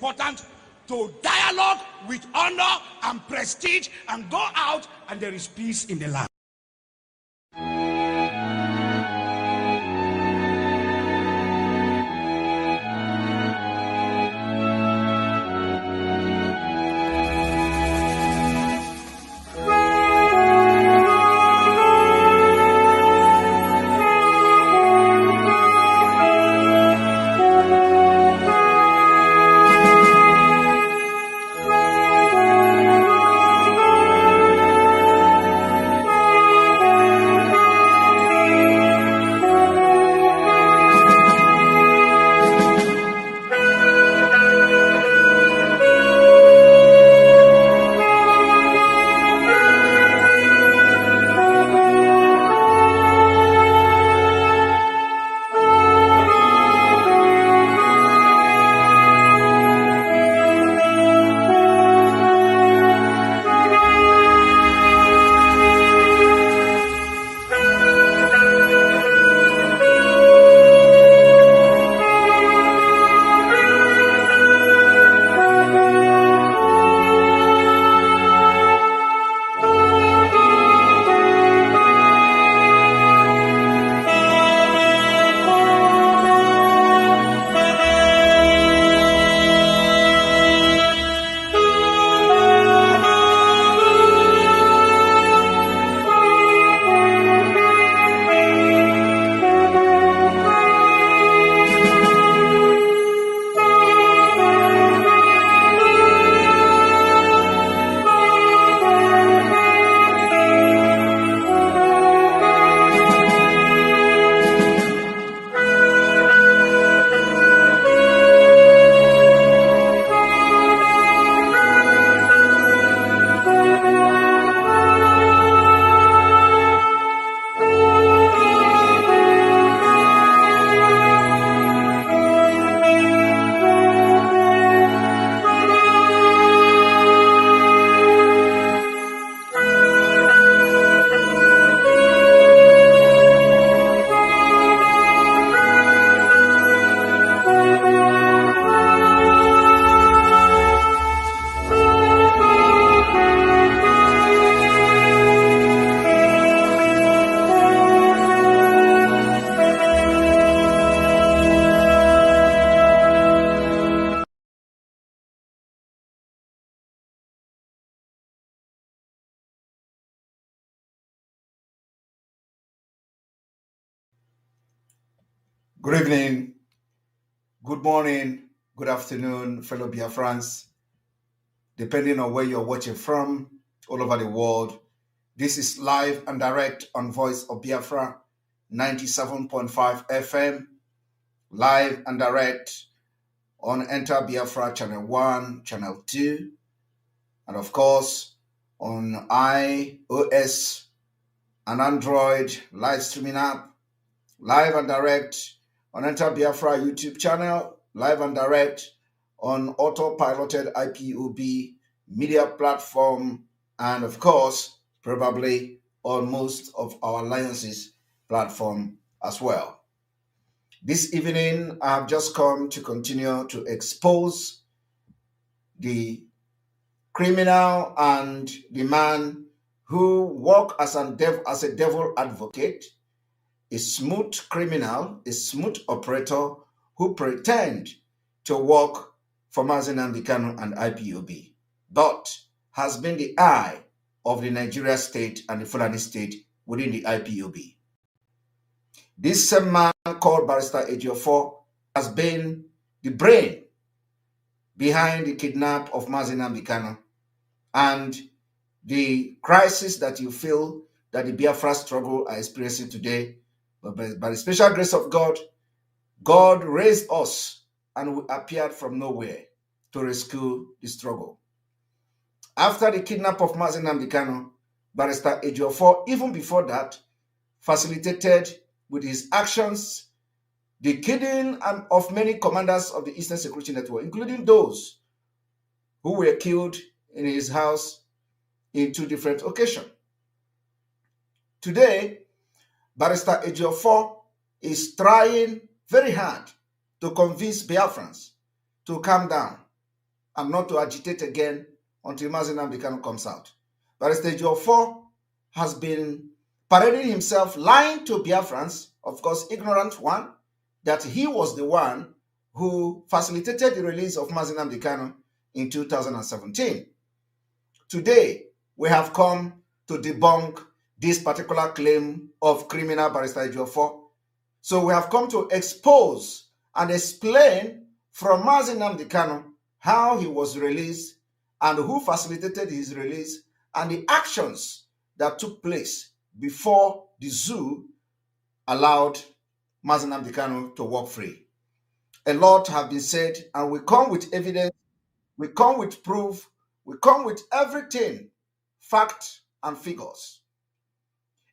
important to dialogue with honor and prestige and go out and there is peace in the land. Good evening, good morning, good afternoon, fellow Biafrans, depending on where you're watching from, all over the world. This is live and direct on Voice of Biafra, 97.5 FM, live and direct on Enter Biafra Channel 1, Channel 2, and of course on iOS and Android live streaming app, live and direct on Enter Biafra YouTube channel, live and direct on auto-piloted IPOB media platform, and of course, probably on most of our alliances platform as well. This evening, I have just come to continue to expose the criminal and the man who work as a devil advocate, a smooth criminal, a smooth operator who pretend to work for Mazi Nnamdi Kanu and IPOB, but has been the eye of the Nigeria state and the Fulani state within the IPOB. This same man called Barrister Ejiofor has been the brain behind the kidnap of Mazi Nnamdi Kanu and the crisis that you feel that the Biafra struggle are experiencing today. But by the special grace of God, God raised us and we appeared from nowhere to rescue the struggle. After the kidnap of Mazi Nnamdi Kanu, Barrister Ejiofor, even before that, facilitated with his actions the killing of many commanders of the Eastern Security Network, including those who were killed in his house in 2 different occasions. Today, Barrister Ejiofor is trying very hard to convince Biafrans to calm down, and not to agitate again until Mazi Nnamdi Kanu comes out. Barrister Ejiofor has been parading himself, lying to Biafrans, of course, ignorant one, that he was the one who facilitated the release of Mazi Nnamdi Kanu in 2017. Today, we have come to debunk this particular claim of criminal Barrister Ejiofor. So we have come to expose and explain from Mazi Nnamdi Kanu how he was released and who facilitated his release and the actions that took place before the zoo allowed Mazi Nnamdi Kanu to walk free. A lot have been said, and we come with evidence, we come with proof, we come with everything, fact and figures.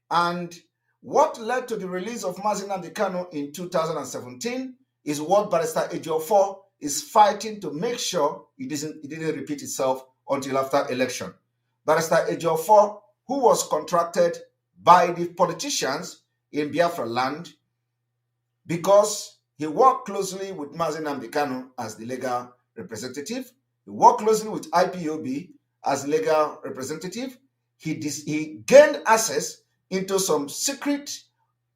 And what led to the release of Mazi Nnamdi Kanu in 2017 is what Barrister Ejiofor is fighting to make sure it didn't repeat itself until after election. Barrister Ejiofor, who was contracted by the politicians in Biafra land because he worked closely with Mazi Nnamdi Kanu as the legal representative. He worked closely with IPOB as legal representative. He gained access into some secret,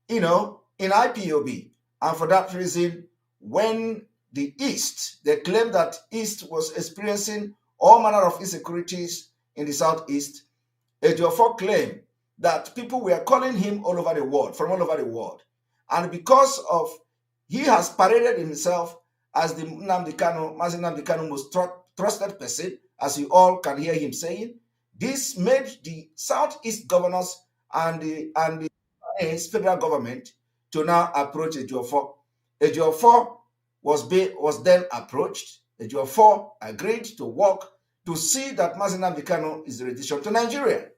in IPOB. And for that reason, when the East, they claimed that East was experiencing all manner of insecurities in the Southeast, Ejiofor claimed that people were calling him all over the world, from all over the world. And because of he has paraded himself as the Mazi Nnamdi Kanu most trusted person, as you all can hear him saying, this made the Southeast governors and the federal government to now approach Ejiofor. Ejiofor was then approached. Ejiofor agreed to work to see that Mazi Nnamdi Kanu is returned to Nigeria.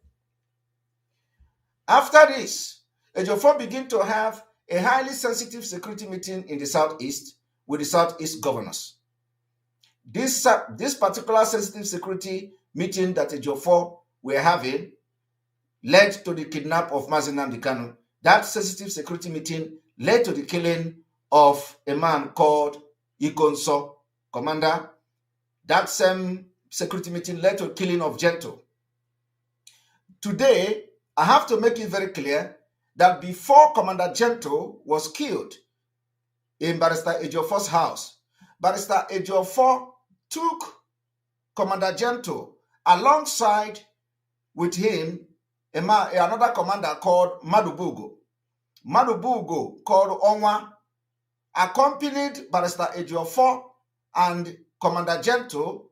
After this, Ejiofor began to have a highly sensitive security meeting in the Southeast with the Southeast governors. This particular sensitive security meeting that Ejiofor were having led to the kidnap of Mazi Nnamdi Kanu. That sensitive security meeting led to the killing of a man called Ikonso, commander. That same security meeting led to the killing of Gento. Today, I have to make it very clear that before Commander Gento was killed in Barrister Ejiofor's house, Barrister Ejiofor took Commander Gento alongside with him another commander called Madubugo. Madubugo, called Onwa, accompanied Barrister Ejiofor and Commander Gento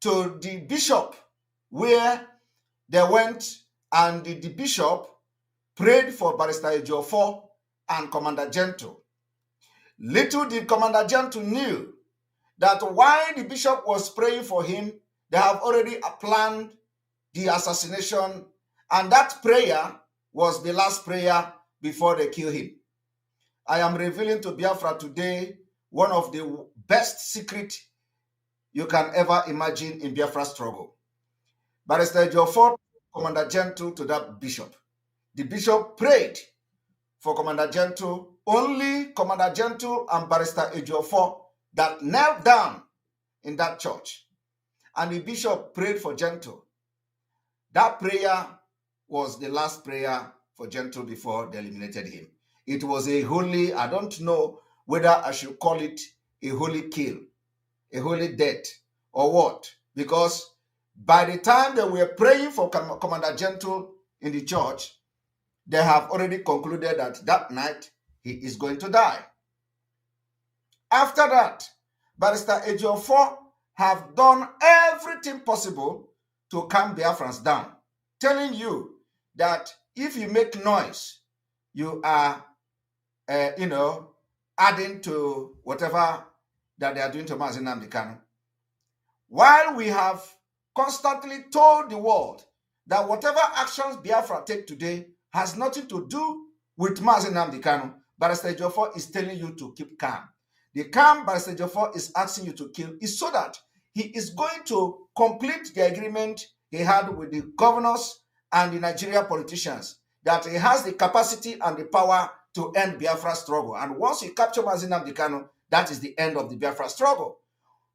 to the bishop, where they went, and the bishop prayed for Barrister Ejiofor and Commander Gento. Little did Commander Gento knew that while the bishop was praying for him, they have already planned the assassination, and that prayer was the last prayer before they kill him. I am revealing to Biafra today one of the best secrets you can ever imagine in Biafra struggle. Barrister Ejiofor, Commander Gento to that bishop. The bishop prayed for Commander Gento. Only Commander Gento and Barrister Ejiofor that knelt down in that church. And the bishop prayed for Gento. That prayer was the last prayer for Gento before they eliminated him. It was a holy, I don't know whether I should call it a holy kill, a holy death, or what. Because by the time they were praying for Commander Gento in the church, they have already concluded that that night he is going to die. After that, Barrister Ejiofor have done everything possible to calm Biafrans down, telling you that if you make noise, you are, adding to whatever that they are doing to Mazi Nnamdi Kanu. While we have constantly told the world that whatever actions Biafra take today has nothing to do with Mazi Nnamdi Kanu, Barrister Ejiofor is telling you to keep calm. The calm Barrister Ejiofor is asking you to kill is so that he is going to complete the agreement he had with the governors and the Nigeria politicians, that he has the capacity and the power to end Biafra struggle. And once you capture Mazi Nnamdi Kanu, that is the end of the Biafra struggle.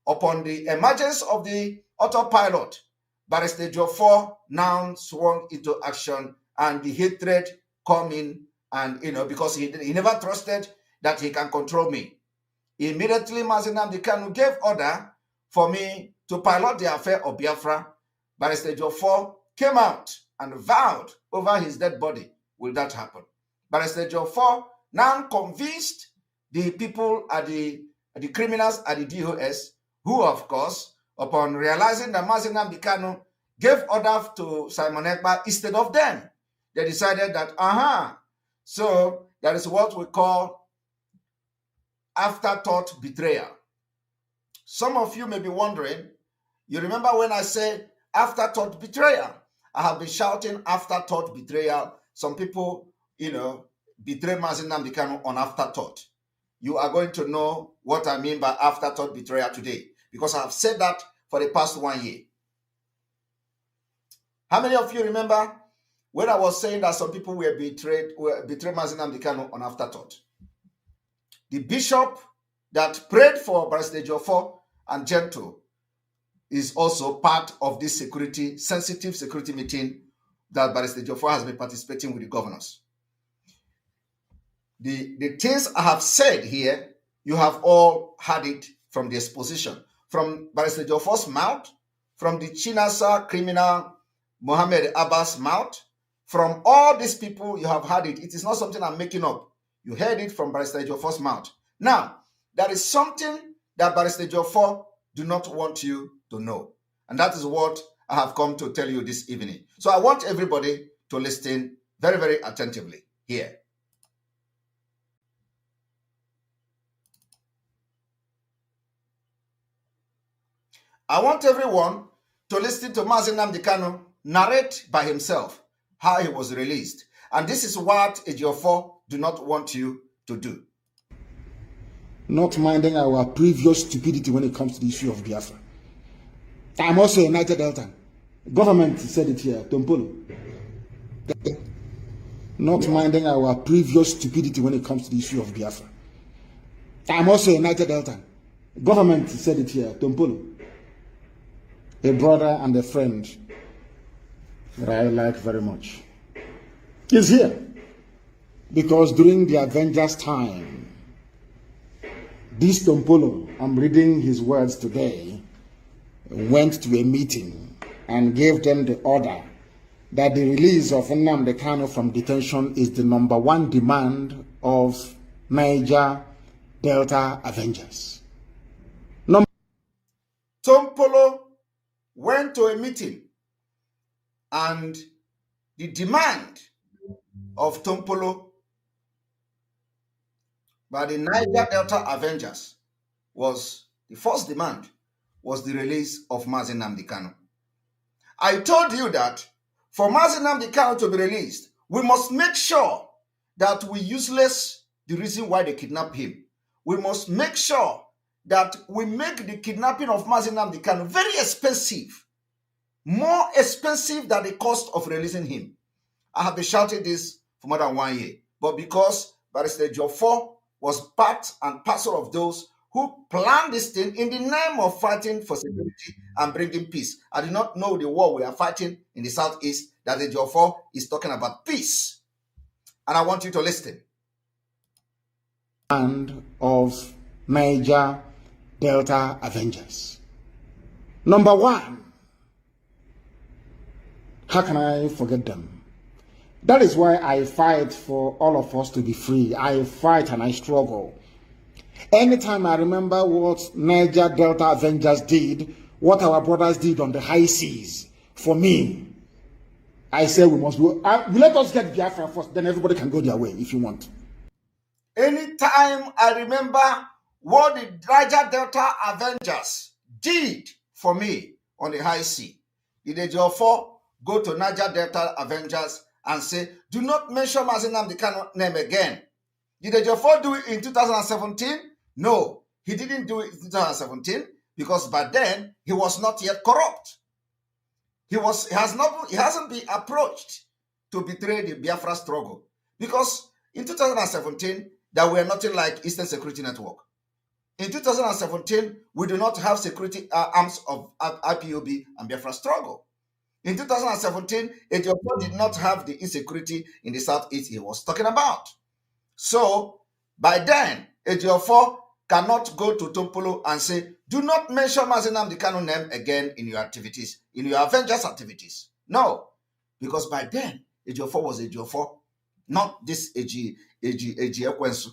upon the emergence of the autopilot, Barrister Ejiofor now swung into action, and the hatred come in, and because he never trusted that he can control me. Immediately, Mazi Nnamdi Kanu gave order for me to pilot the affair of Biafra. Barrister Ejiofor came out and vowed over his dead body, will that happen? Barrister Ejiofor now convinced the people at the criminals at the DOS, who, of course, upon realizing that Mazi Nnamdi Kanu gave order to Simon Ekpa instead of them, they decided that, so that is what we call afterthought betrayal. Some of you may be wondering, you remember when I said afterthought betrayal? I have been shouting afterthought betrayal. Some people, betray Mazi Nnamdi Kanu on afterthought. You are going to know what I mean by afterthought betrayal today, because I have said that for the past 1 year. How many of you remember when I was saying that some people were betrayed Mazi Nnamdi Kanu on afterthought? The bishop that prayed for Barrister Ejiofor and Gentle is also part of this sensitive security meeting that Barrister Ejiofor has been participating with the governors. The things I have said here, you have all heard it from the exposition, from Barrister Ejiofor's mouth, from the Chinasa criminal Mohammed Abbas' mouth, from all these people. You have heard it. It is not something I'm making up. You heard it from Barrister Ejiofor's mouth. Now, there is something that Barrister Ejiofor do not want you to know, and that is what I have come to tell you this evening. So I want everybody to listen very, very attentively here. I want everyone to listen to Mazi Nnamdi Kanu narrate by himself how he was released. And this is what Ejiofor do not want you to do. Not minding our previous stupidity when it comes to the issue of Biafra. I'm also a United Delta. Government said it here, Tompolo. Not minding our previous stupidity when it comes to the issue of Biafra. I'm also a United Delta. Government said it here, Tompolo. A brother and a friend that I like very much is here, because during the Avengers time, this Tompolo, I'm reading his words today, went to a meeting and gave them the order that the release of Nnamdi Kanu from detention is the #1 demand of Niger Delta Avengers. Tompolo went to a meeting, and the demand of Tompolo by the Niger Delta Avengers was, the first demand was the release of Mazi Nnamdi Kanu. I told you that for Mazi Nnamdi Kanu to be released, we must make sure that we useless the reason why they kidnapped him. We must make sure that we make the kidnapping of Mazi Nnamdi Kanu very expensive, more expensive than the cost of releasing him. I have been shouting this for more than 1 year, but because Barrister Ejiofor was part and parcel of those who planned this thing in the name of fighting for security and bringing peace. I did not know the war we are fighting in the southeast, that Ejiofor is talking about peace. And I want you to listen. And of Niger Delta Avengers. #1, how can I forget them? That is why I fight for all of us to be free. I fight and I struggle. Anytime I remember what Niger Delta Avengers did, what our brothers did on the high seas, for me, I say we must do. Let us get Biafra first, then everybody can go their way if you want. Anytime I remember what the Niger Delta Avengers did for me on the high sea, did Ejiofor go to Niger Delta Avengers and say, do not mention Mazi Nnamdi Kanu name again? Did Ejiofor do it in 2017? No, he didn't do it in 2017 because by then he was not yet corrupt. He hasn't been approached to betray the Biafra struggle, because in 2017 there were nothing like Eastern Security Network. In 2017, we do not have security arms of IPOB and Biafra struggle. In 2017, Ejiofor did not have the insecurity in the southeast he was talking about. So, by then, Ejiofor cannot go to Tompolo and say, do not mention Mazi Nnamdi Kanu name again in your activities, in your Avengers activities. No, because by then, Ejiofor was Ejiofor, not this Eji Ekwensu.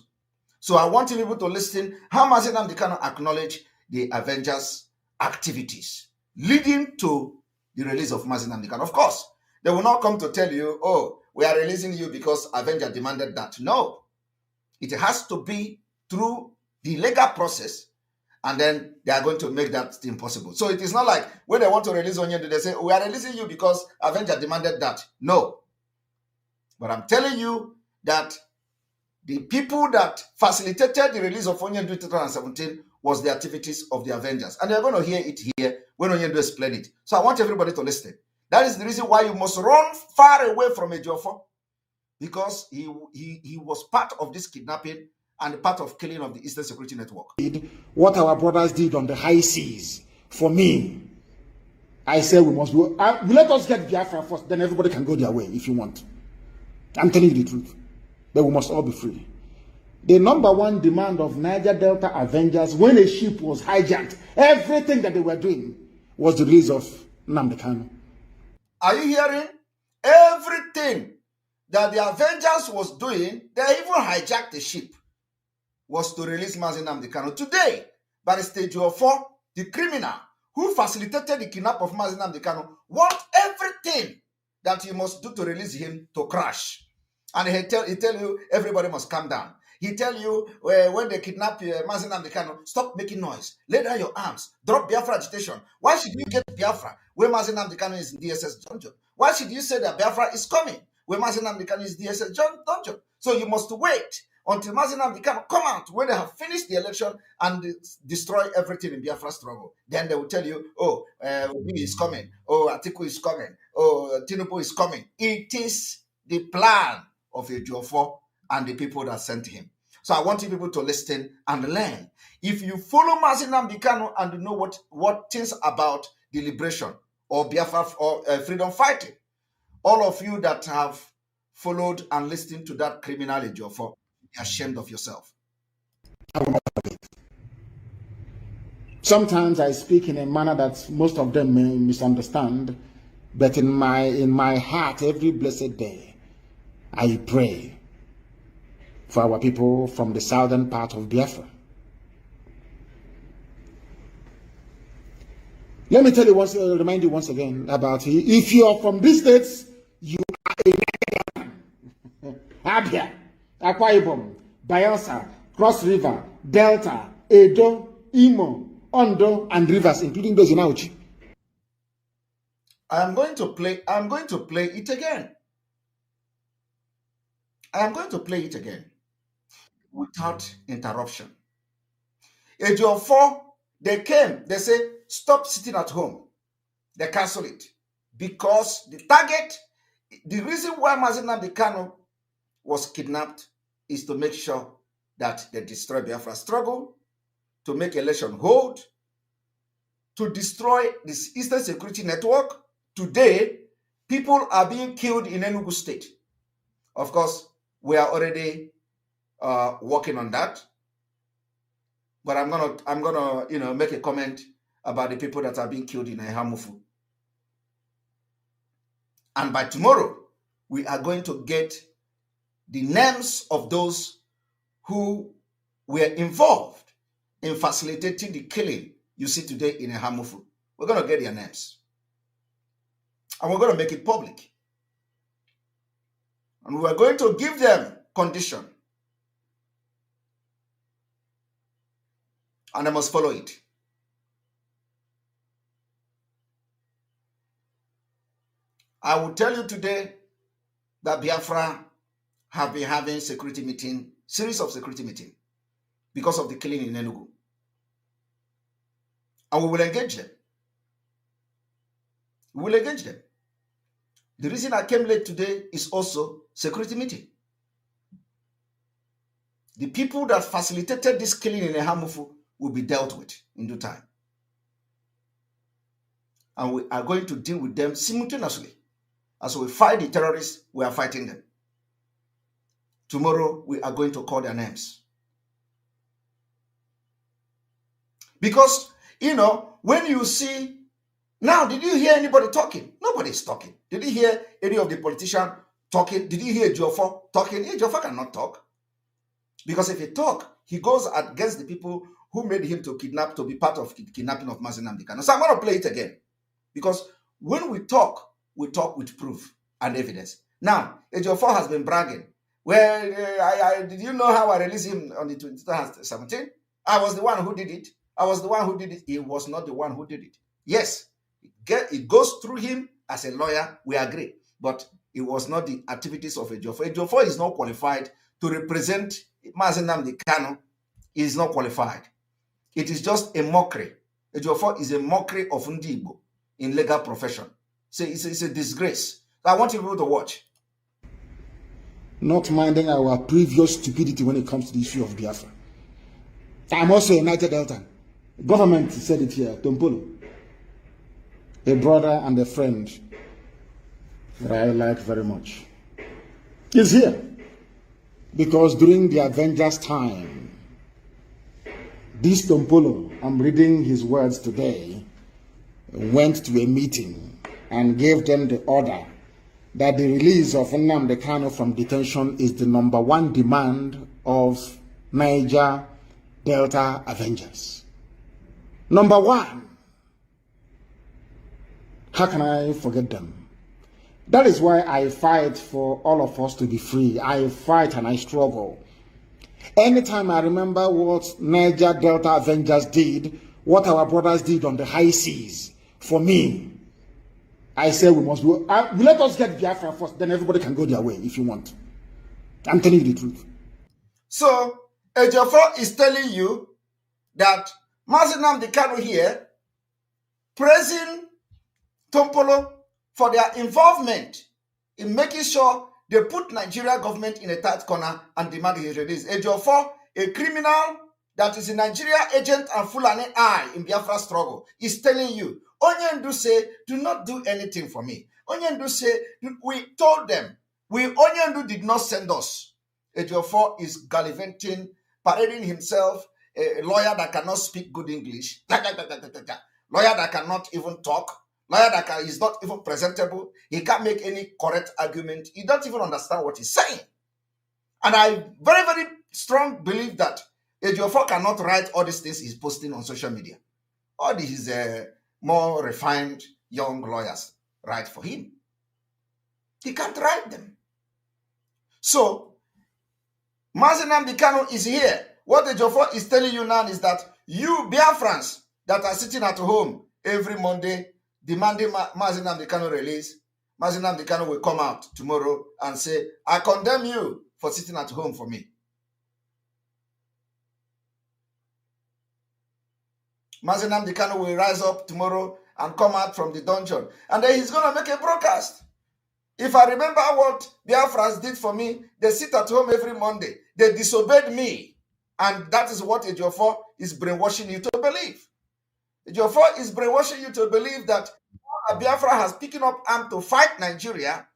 So I want people to listen how Mazi Nnamdi Kanu acknowledge the Avengers activities leading to the release of Mazi Nnamdi Kanu. Of course, they will not come to tell you, oh, we are releasing you because Avenger demanded that. No. It has to be through the legal process, and then they are going to make that thing possible. So it is not like when they want to release Onyendu, they say, we are releasing you because Avenger demanded that. No. But I'm telling you that the people that facilitated the release of Onyendu in 2017 was the activities of the Avengers. And they're going to hear it here when Onyendu explain it. So I want everybody to listen. That is the reason why you must run far away from Ejiofor, because he was part of this kidnapping and part of killing of the Eastern Security Network. What our brothers did on the high seas, for me, I said we must go. Let us get Biafra first, then everybody can go their way if you want. I'm telling you the truth. But we must all be free. The number one demand of Niger Delta Avengers, when a ship was hijacked, everything that they were doing was the release of Nnamdi Kanu. Are you hearing? Everything that the Avengers was doing, they even hijacked the ship, was to release Mazi Nnamdi Kanu. Today, Barrister Ejiofor, the criminal who facilitated the kidnap of Mazi Nnamdi Kanu, want everything that you must do to release him to crash. And he tell you everybody must calm down. He tell you when they kidnap Mazi Nnamdi Kanu, stop making noise, lay down your arms, drop Biafra agitation. Why should you get Biafra when Mazi Nnamdi Kanu is in DSS dungeon? Why should you say that Biafra is coming when Mazi Nnamdi Kanu is DSS dungeon? So you must wait until Mazi Nnamdi Kanu come out when they have finished the election and destroy everything in Biafra struggle. Then they will tell you, oh, Obi is coming, oh, Atiku is coming, oh, Tinubu is coming. It is the plan of Ejiofor and the people that sent him. So I want you people to listen and learn. If you follow Mazi Nnamdi Kanu and know what things about the liberation or Biafra or freedom fighting, all of you that have followed and listened to that criminal Ejiofor, be ashamed of yourself. Sometimes I speak in a manner that most of them may misunderstand, but in my heart, every blessed day, I pray for our people from the southern part of Biafra. Let me tell you remind you once again about if you are from these states, you are a Abia, Akwa Ibom, Bayelsa, Cross River, Delta, Edo, Imo, Ondo, and Rivers, including those in Auchi. I'm going to play it again. I am going to play it again without interruption. Ejiofor, they came, they say, stop sitting at home. They cancel it. Because the target, the reason why Mazi Nnamdi Kanu was kidnapped is to make sure that they destroy Biafra struggle, to make election hold, to destroy this Eastern Security Network. Today, people are being killed in Enugu State. Of course, we are already working on that. But I'm gonna make a comment about the people that are being killed in Ehamufu. And by tomorrow, we are going to get the names of those who were involved in facilitating the killing you see today in Ehamufu. We're going to get their names. And we're going to make it public. And we're going to give them condition. And they must follow it. I will tell you today that Biafra have been having series of security meeting because of the killing in Enugu. And we will engage them. We will engage them. The reason I came late today is also security meeting. The people that facilitated this killing in Ehamufu will be dealt with in due time. And we are going to deal with them simultaneously. As we fight the terrorists, we are fighting them. Tomorrow, we are going to call their names. Because, when you see, now, did you hear anybody talking? Nobody is talking. Did you hear any of the politicians talking? Did you hear Ejiofor talking? Ejiofor cannot talk. Because if he talk, he goes against the people who made him to be part of the kidnapping of Mazi Nnamdi Kanu. So I'm going to play it again. Because when we talk with proof and evidence. Now, Ejiofor has been bragging. Well, did you know how I released him on the 2017? I was the one who did it. I was the one who did it. He was not the one who did it. Yes, it goes through him as a lawyer. We agree. But it was not the activities of Ejiofor. Ejiofor is not qualified to represent Mazi Nnamdi Kanu. He is not qualified. It is just a mockery. Ejiofor is a mockery of Ndi Igbo in legal profession. So it's a disgrace. I want people to watch. Not minding our previous stupidity when it comes to the issue of Biafra. I'm also a Niger Delta. Government said it here, Tompolo. A brother and a friend that I like very much is here. Because during the Avengers time, this Tompolo, I'm reading his words today, went to a meeting and gave them the order that the release of Nnamdi Kanu from detention is the #1 demand of Niger Delta Avengers. #1. How can I forget them? That is why I fight for all of us to be free. I fight and I struggle. Anytime I remember what Niger Delta Avengers did, what our brothers did on the high seas, for me, I say we must go. Let us get Biafra first, then everybody can go their way if you want. I'm telling you the truth. So, Ejiofor is telling you that Mazi Nnamdi Kanu here praising Tompolo for their involvement in making sure they put Nigeria government in a tight corner and demand his release. Ejiofor, a criminal that is a Nigeria agent and Fulani eye in Biafra struggle, is telling you, Onyendu say, do not do anything for me. Onyendu say, we told them, Onyendu did not send us. Ejiofor is gallivanting, parading himself, a lawyer that cannot speak good English, lawyer that cannot even talk, lawyer that is not even presentable. He can't make any correct argument. He doesn't even understand what he's saying. And I very, very strong believe that Ejiofor cannot write all these things he's posting on social media. All these more refined young lawyers write for him. He can't write them. So, Mazi Nnamdi Kanu is here. What Ejiofor is telling you now is that you Biafrans that are sitting at home every Monday demanding Mazi Nnamdi Kanu release, Mazi Nnamdi Kanu will come out tomorrow and say, I condemn you for sitting at home for me. Mazi Nnamdi Kanu will rise up tomorrow and come out from the dungeon. And then he's going to make a broadcast. If I remember what Biafrans did for me, they sit at home every Monday. They disobeyed me. And that is what Ejiofor is brainwashing you to believe. Ejiofor is brainwashing you to believe that Biafra has picked up arms to fight Nigeria.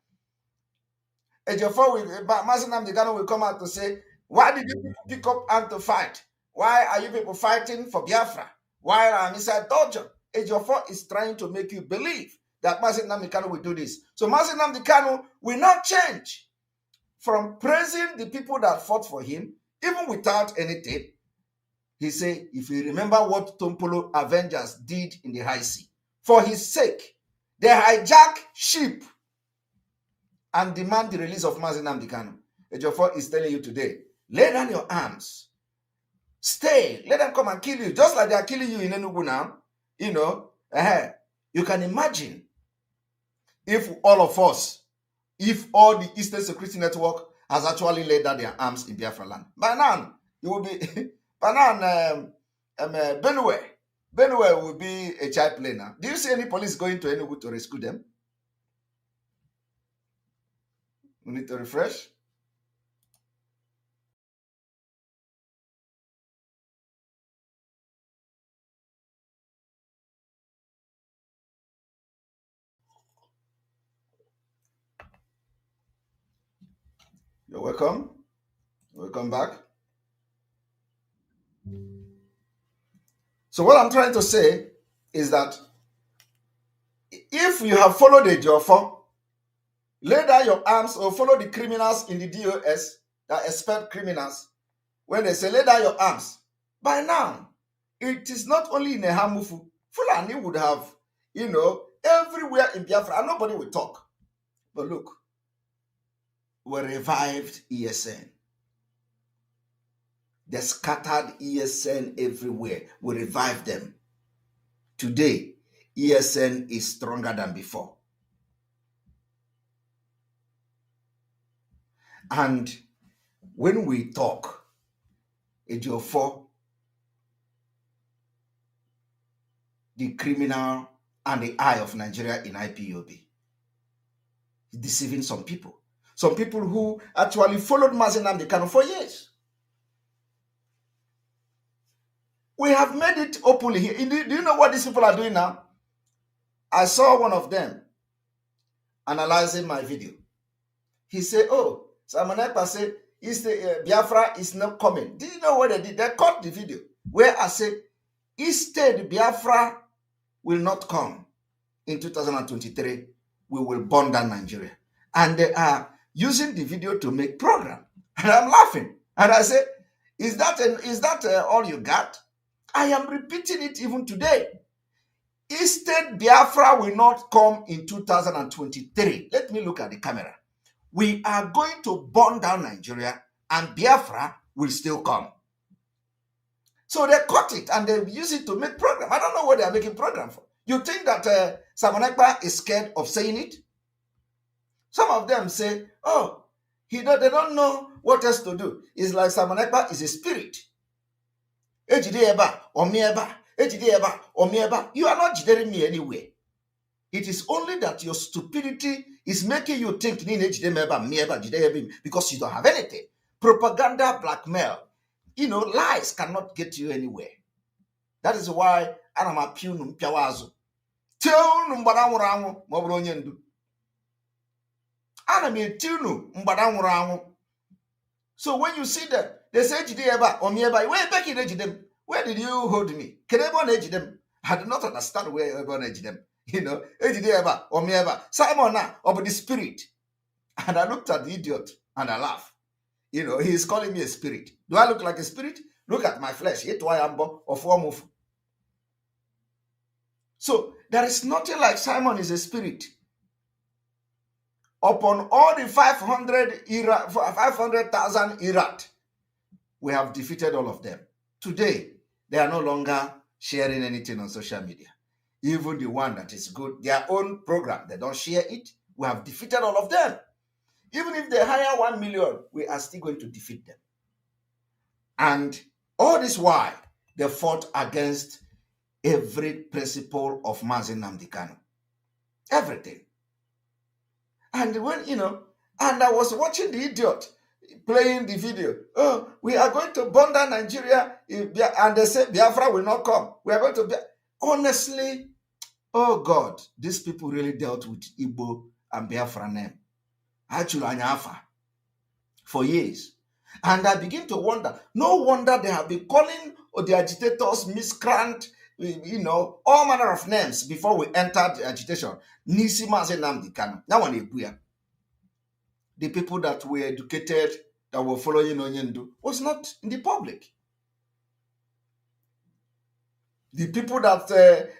Ejiofor, Mazi Nnamdi Kanu will come out to say, why did you people pick up arms to fight? Why are you people fighting for Biafra? Why I'm inside dungeon? Ejiofor is trying to make you believe that Mazi Nnamdi Kanu will do this. So Mazi Nnamdi Kanu will not change from praising the people that fought for him, even without anything. He said, if you remember what Tompolo Avengers did in the high sea, for his sake, they hijack ship and demand the release of Mazi Nnamdi Kanu. Ejiofor is telling you today, lay down your arms. Stay. Let them come and kill you, just like they are killing you in Enugu now. You can imagine if all of us, if all the Eastern Security Network has actually laid down their arms in Biafra land. By now, it will be, by now, Benue will be a child play now. Do you see any police going to Enugu to rescue them? We need to refresh. You're welcome. Welcome back. So what I'm trying to say is that if you have followed Ejiofor, lay down your arms or follow the criminals in the DOS that expect criminals. When they say lay down your arms, by now, it is not only in a Hamufu. Fulani would have, everywhere in Biafra, and nobody will talk. But look, we revived ESN. They scattered ESN everywhere. We revived them. Today, ESN is stronger than before. And when we talk, Ejiofor, the criminal and the eye of Nigeria in IPOB, deceiving some people. Some people who actually followed Mazi Nnamdi Kanu for years. We have made it openly here. Do you know what these people are doing now? I saw one of them analyzing my video. He said, oh, Simon Ekpa said, Biafra is not coming. Do you know what they did? They cut the video where I said, instead Biafra will not come in 2023. We will burn down Nigeria. And they are using the video to make program. And I'm laughing. And I say, is that all you got? I am repeating it even today. Instead, Biafra will not come in 2023. Let me look at the camera. We are going to burn down Nigeria and Biafra will still come. So they cut it and they use it to make program. I don't know what they are making program for. You think that Simon Ekpa is scared of saying it? Some of them say, oh, they don't know what else to do. It's like Simon Ekpa is a spirit. Ejideba or mieba. Ejideba or mieba. You are not jidering me anywhere. It is only that your stupidity is making you think because you don't have anything. Propaganda, blackmail, lies cannot get you anywhere. That is why I'm a punum piawazo. Tell Mbadamurango, Mobronyendu. Anami tunu Mbadamurango. So when you see them, they say Jideba or Mieba, where back in Ejidem? Where did you hold me? Kenebon Ejidem? I do not understand where everyone Ejidem. Ejideba or Mieba. Simon of the spirit. And I looked at the idiot and I laughed. He is calling me a spirit. Do I look like a spirit? Look at my flesh. So there is nothing like Simon is a spirit. Upon all the 500,000 Iraq, we have defeated all of them. Today, they are no longer sharing anything on social media. Even the one that is good, their own program, they don't share it. We have defeated all of them. Even if they hire 1 million, we are still going to defeat them. And all this while, they fought against every principle of Mazi Nnamdi Kanu. Everything. And when, and I was watching the idiot playing the video. Oh, we are going to burn down Nigeria, and they say Biafra will not come. We are going to honestly, oh God, these people really dealt with Igbo and Biafra name. Actually, Anyafa for years. And I begin to wonder, no wonder they have been calling the agitators miscreant, all manner of names before we entered the agitation. Nisi Mazi Nnamdi Kanu. Now one Ebuya. The people that were educated, that were following Onyendu, was not in the public. The people that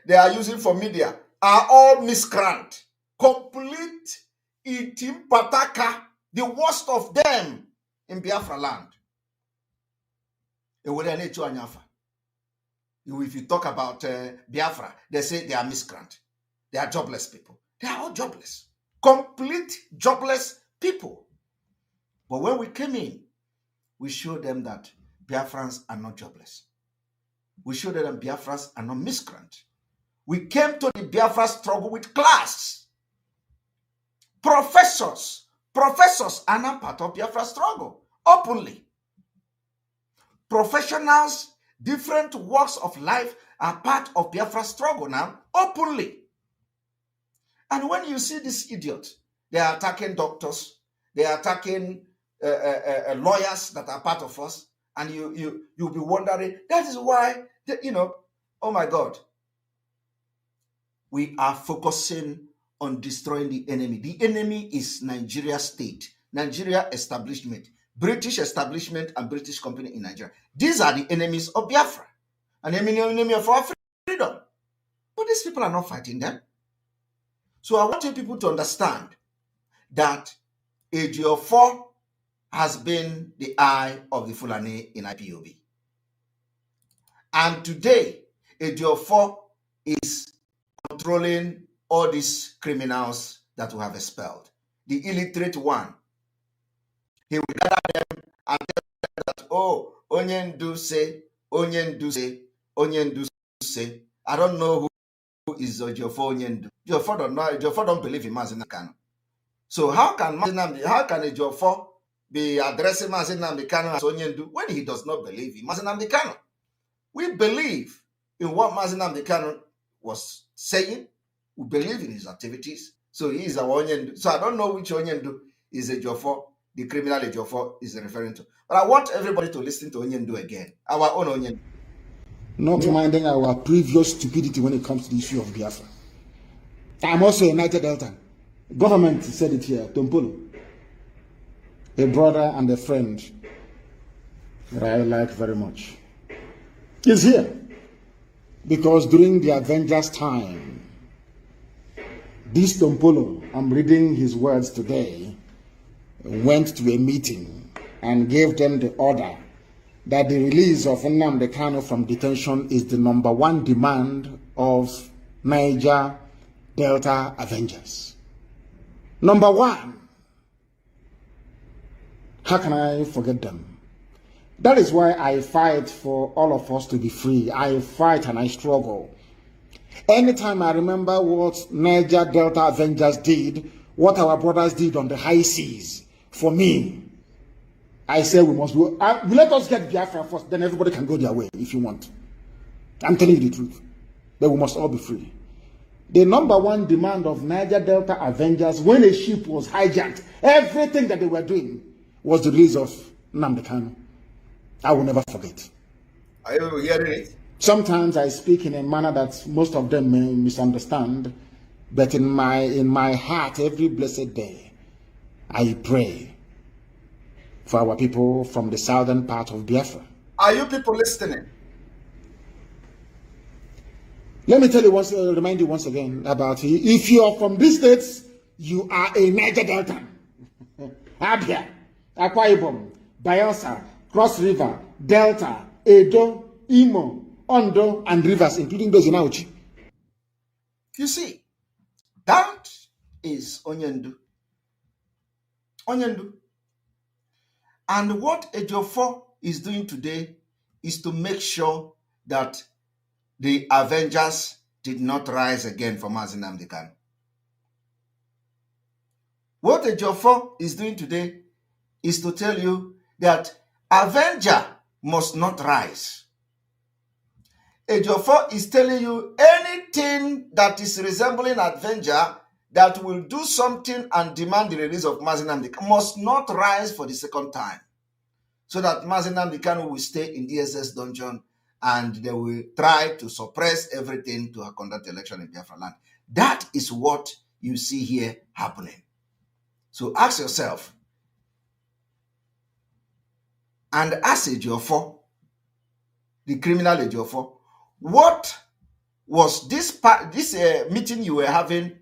they are using for media are all miscreant. Complete Itim Pataka, the worst of them in Biafra land. If you talk about Biafra, they say they are miscreant. They are jobless people. They are all jobless. Complete jobless people. But when we came in, we showed them that Biafrans are not jobless. We showed them Biafrans are not miscreant. We came to the Biafra struggle with class. Professors are not part of Biafra struggle, openly. Professionals, different walks of life are part of Biafra struggle now, openly. And when you see this idiot, they are attacking doctors, they are attacking lawyers that are part of us, and you'll be wondering. That is why, oh my God, we are focusing on destroying the enemy. The enemy is Nigeria state, Nigeria establishment, British establishment, and British company in Nigeria. These are the enemies of Biafra, an enemy of our freedom. But these people are not fighting them. So I want you people to understand that Ejiofor has been the eye of the Fulani in IPOB. And today, Ejiofor is controlling all these criminals that we have expelled. The illiterate one, he will gather them and tell them that, oh, Onyendu say, Onyendu say, Onyendu say. I don't know who is Ejiofor Onyendu. Ejiofor don't believe in Mazi Nnamdi Kanu. So how can Ejiofor be addressing Mazi Nnamdi Kanu as Onyendu when he does not believe in Mazi Nnamdi Kanu? We believe in what Mazi Nnamdi Kanu was saying. We believe in his activities. So he is our Onyendu. So I don't know which Onyendu is Ejiofor, the criminal Ejiofor is referring to. But I want everybody to listen to Onyendu again. Our own Onyendu. Not minding our previous stupidity when it comes to the issue of Biafra. I'm also a United Delta. Government said it here, Tompolo. A brother and a friend that I like very much is here. Because during the Avengers time, this Tompolo, I'm reading his words today, went to a meeting and gave them the order that the release of Nnamdi Kanu from detention is the #1 demand of Niger Delta Avengers. #1. How can I forget them? That is why I fight for all of us to be free. I fight and I struggle. Anytime I remember what Niger Delta Avengers did, what our brothers did on the high seas, for me, I say we must go. Let us get Biafra first, then everybody can go their way if you want. I'm telling you the truth. But we must all be free. The #1 demand of Niger Delta Avengers, when a ship was hijacked, everything that they were doing was the release of Nnamdi Kanu. I will never forget. Are you hearing it? Sometimes I speak in a manner that most of them may misunderstand, but in my heart, every blessed day, I pray for our people from the southern part of Biafra. Are you people listening? Let me tell you remind you once again about if you are from these states, you are a Niger Delta. Abia, Akwa Ibom, Bayelsa, Cross River, Delta, Edo, Imo, Ondo, and Rivers, including those in Auchi. You see, that is Onyendu. Onyendu. And what Ejiofor is doing today is to make sure that the Avengers did not rise again for Mazi Nnamdi Kanu. What Ejiofor is doing today is to tell you that Avenger must not rise. Ejiofor is telling you anything that is resembling Avenger that will do something and demand the release of Mazi Nnamdi Kanu must not rise for the second time, so that Mazi Nnamdi Kanu will stay in DSS dungeon and they will try to suppress everything to conduct election in Biafra land. That is what you see here happening. So ask yourself, and ask Ejiofor, the criminal Ejiofor, what was this meeting you were having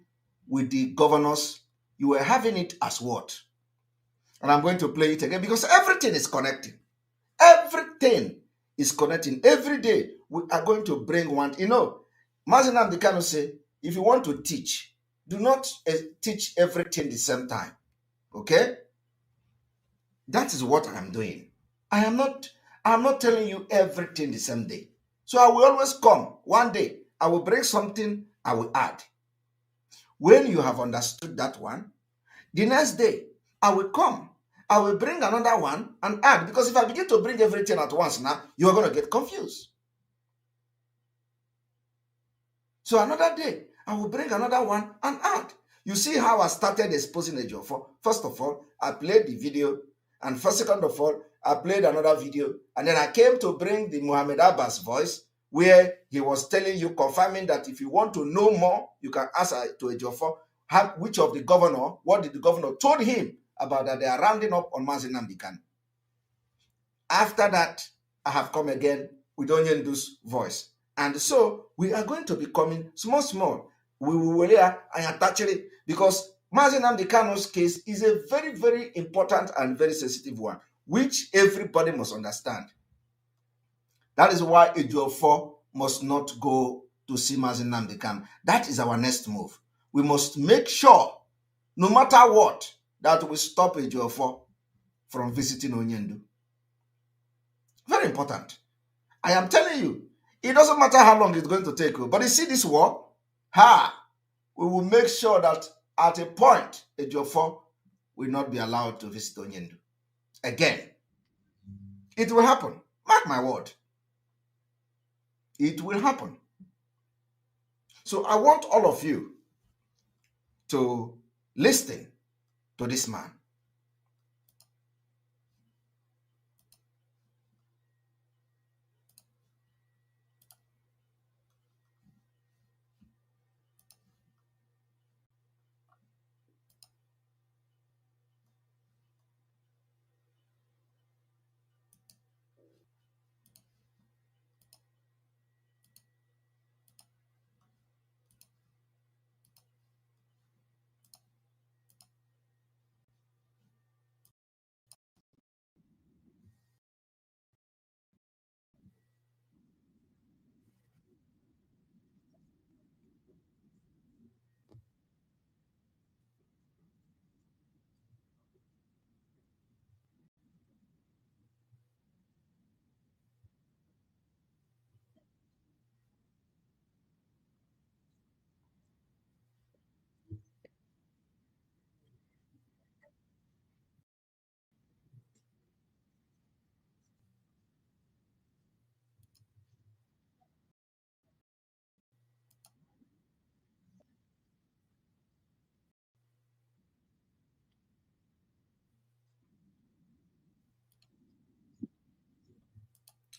with the governors? You were having it as what? And I'm going to play it again because everything is connecting. Everything is connecting. Every day we are going to bring one. You know, Mazi Nnamdi Kanu say, if you want to teach, do not teach everything the same time. Okay? That is what I'm doing. I'm not telling you everything the same day. So I will always come. One day, I will bring something, I will add. When you have understood that one, the next day, I will come. I will bring another one and add. Because if I begin to bring everything at once now, you are going to get confused. So another day, I will bring another one and add. You see how I started exposing Ejiofor. First of all, I played the video And first, second of all, I played another video, and then I came to bring the Mohammed Abbas voice, where he was telling you, confirming that if you want to know more, you can ask to Ejiofor which of the governor, what did the governor told him about that they are rounding up on Mazi Nnamdi Kanu. After that, I have come again with Onyendu's voice. And so we are going to be coming small. We will hear and attach it, because Mazi Nnamdi Kanu's case is a very, very important and very sensitive one, which everybody must understand. That is why Ejiofor must not go to see Mazi Nnamdi Kanu. That is our next move. We must make sure, no matter what, that we stop Ejiofor from visiting Onyendu. Very important. I am telling you, it doesn't matter how long it's going to take. But you see this war? We will make sure that at a point, Ejiofor will not be allowed to visit Onyendu again. It will happen. Mark my word. It will happen. So I want all of you to listen to this man.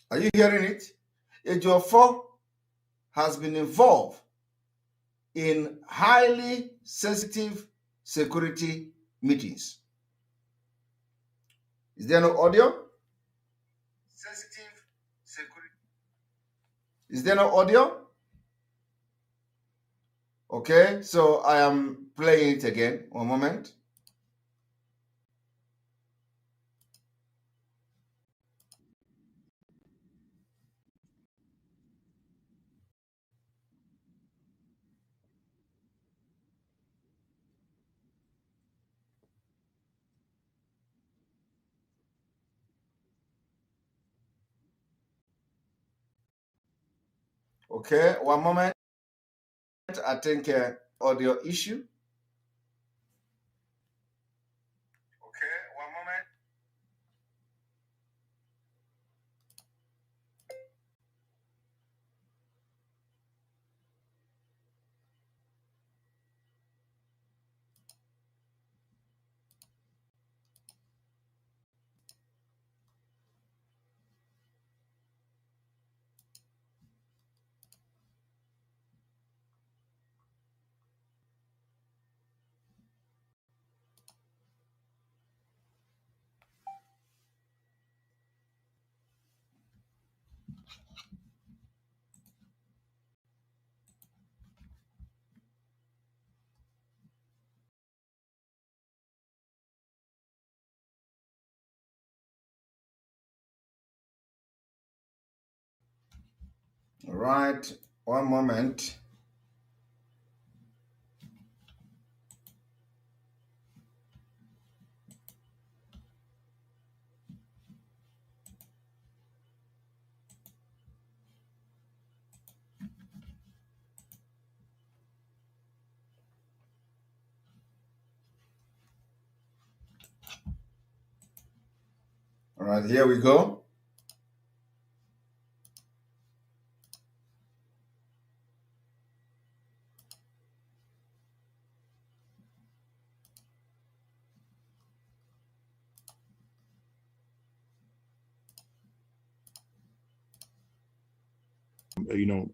Are you hearing it? Ejiofor has been involved in highly sensitive security meetings. Is there no audio? Sensitive security. Is there no audio? Okay, so I am playing it again. One moment. Okay, one moment. I think audio issue. Okay, one moment. All right, one moment. All right, here we go.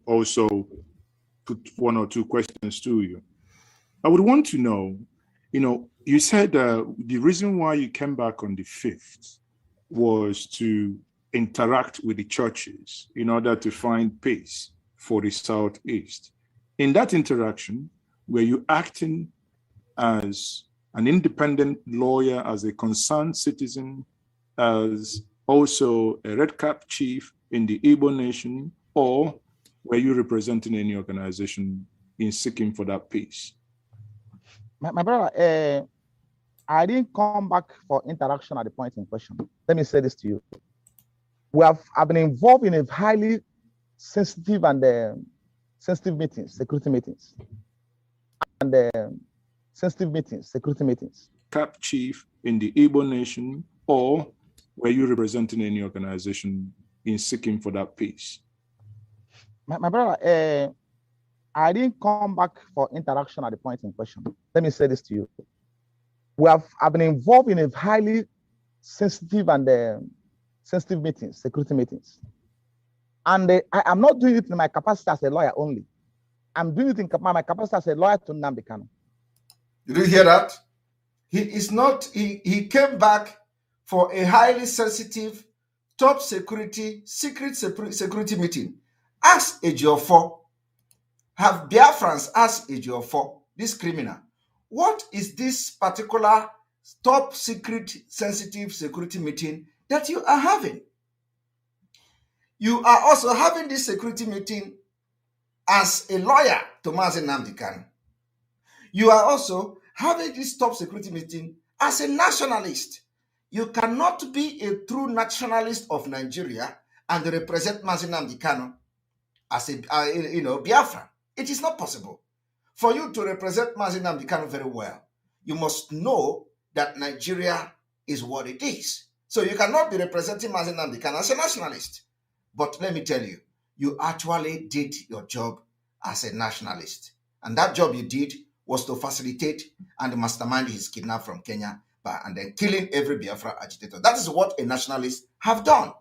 also put one or two questions to you. I would want to know, you said the reason why you came back on the 5th was to interact with the churches in order to find peace for the Southeast. In that interaction, were you acting as an independent lawyer, as a concerned citizen, as also a red cap chief in the Igbo nation, or were you representing any organization in seeking for that peace? My brother, I didn't come back for interaction at the point in question. Let me say this to you. I've been involved in a highly sensitive and sensitive meetings, security meetings. Security meetings. Cap chief in the Igbo nation, or were you representing any organization in seeking for that peace? My brother, I didn't come back for interaction at the point in question. Let me say this to you. I've been involved in a highly sensitive and sensitive meetings, security meetings. And I am not doing it in my capacity as a lawyer only. I'm doing it in my capacity as a lawyer to Nnamdi Kanu. Did you hear that? He came back for a highly sensitive, top security, secret security meeting. Ask Ejiofor, have Biafrans asked Ejiofor, this criminal, what is this particular top secret, sensitive security meeting that you are having? You are also having this security meeting as a lawyer to Mazi Nnamdi Kanu. You are also having this top security meeting as a nationalist. You cannot be a true nationalist of Nigeria and represent Mazi Nnamdi Kanu as a Biafra. It is not possible. For you to represent Mazi Nnamdi Kanu very well, you must know that Nigeria is what it is. So you cannot be representing Mazi Nnamdi Kanu as a nationalist. But let me tell you, you actually did your job as a nationalist. And that job you did was to facilitate and mastermind his kidnap from Kenya and then killing every Biafra agitator. That is what a nationalist have done.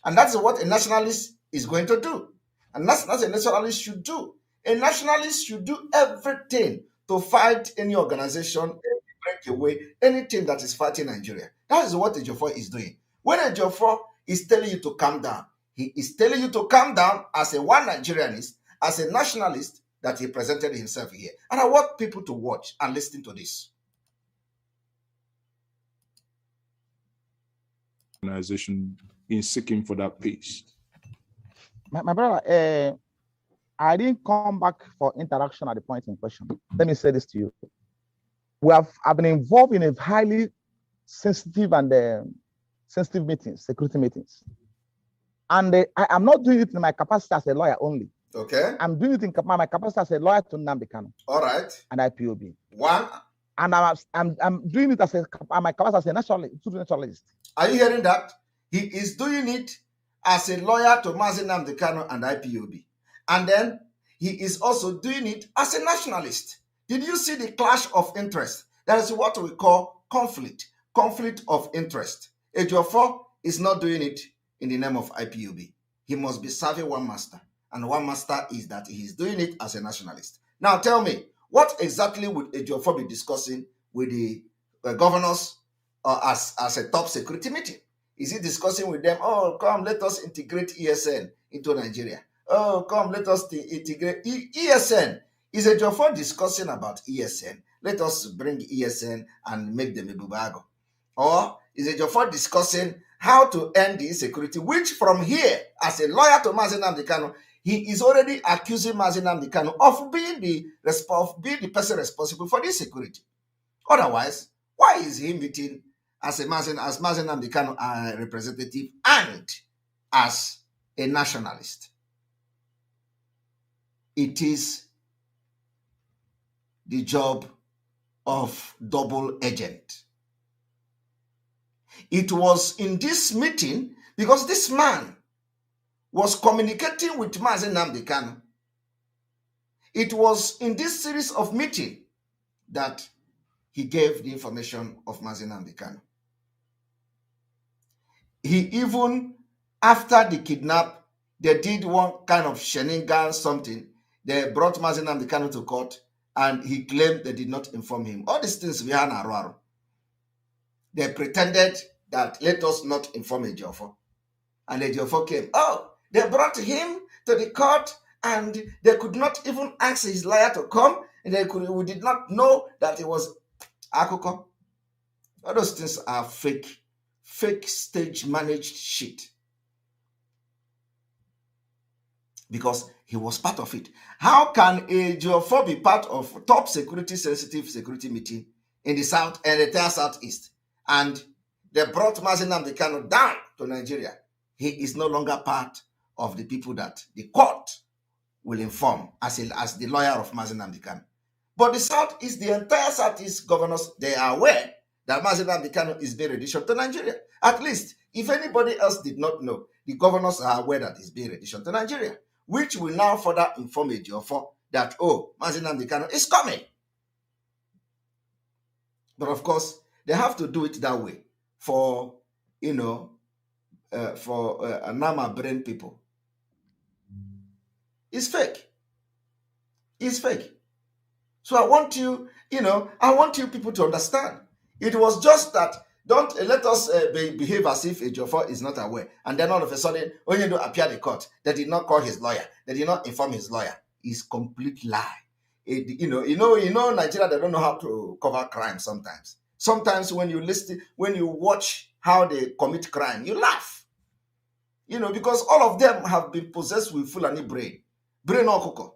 And that's what a nationalist is going to do. And that's what a nationalist should do. A nationalist should do everything to fight any organization, break away, anything that is fighting Nigeria. That is what Ejiofor is doing. When Ejiofor is telling you to calm down, he is telling you to calm down as a one Nigerianist, as a nationalist that he presented himself here. And I want people to watch and listen to this. Organization in seeking for that peace. My brother, I didn't come back for interaction at the point in question. Let me say this to you. I've been involved in a highly sensitive and sensitive meetings, security meetings. And I am not doing it in my capacity as a lawyer only. Okay. I'm doing it in my capacity as a lawyer to Nnamdi Kanu. All right. And IPOB. One. And I'm doing it as my capacity as a nationalist. Are you hearing that? He is doing it as a lawyer to Mazi Nnamdi Kanu and IPOB. And then he is also doing it as a nationalist. Did you see the clash of interest? That is what we call conflict of interest. Ejiofor is not doing it in the name of IPOB. He must be serving one master. And one master is that he is doing it as a nationalist. Now tell me, what exactly would Ejiofor be discussing with the governors as a top security meeting? Is he discussing with them, oh, come, let us integrate ESN into Nigeria? Oh, come, let us integrate ESN. Is Ejiofor discussing about ESN? Let us bring ESN and make them a bubago. Or is Ejiofor discussing how to end the insecurity, which from here, as a lawyer to Mazi Nnamdi Kanu, he is already accusing Mazi Nnamdi Kanu of being the person responsible for this security. Otherwise, why is he meeting as Mazi Nnamdi Kanu representative and as a nationalist? It is the job of double agent. It was in this meeting, because this man was communicating with Mazi Nnamdi Kanu. It was in this series of meetings that he gave the information of Mazi Nnamdi Kanu. He even, after the kidnap, they did one kind of shenanigan something. They brought Mazi Nnamdi Kanu to court, and he claimed they did not inform him. All these things we had around. They pretended that let us not inform Ejiofor. And Ejiofor came. Oh, they brought him to the court, and they could not even ask his lawyer to come. And we did not know that it was Akuko. All those things are fake stage managed shit. Because he was part of it. How can Ejiofor be part of top security sensitive security meeting in the south and the entire southeast? And they brought Mazi Nnamdi Kanu down to Nigeria. He is no longer part of the people that the court will inform as the lawyer of Mazi Nnamdi Kanu. But the southeast, the entire southeast governors, they are aware that Mazi Nnamdi Kanu is being renditioned to Nigeria. At least, if anybody else did not know, the governors are aware that he's being renditioned to Nigeria, which will now further inform Ejiofor that, oh, Mazi Nnamdi Kanu is coming. But of course, they have to do it that way for, Nama brain people. It's fake. It's fake. So I want you people to understand. It was just that, don't let us behave as if Ejiofor is not aware. And then all of a sudden, when you do appear the court, they did not call his lawyer. They did not inform his lawyer. It's complete lie. Nigeria, they don't know how to cover crime sometimes. Sometimes when you watch how they commit crime, you laugh. Because all of them have been possessed with Fulani brain okoko.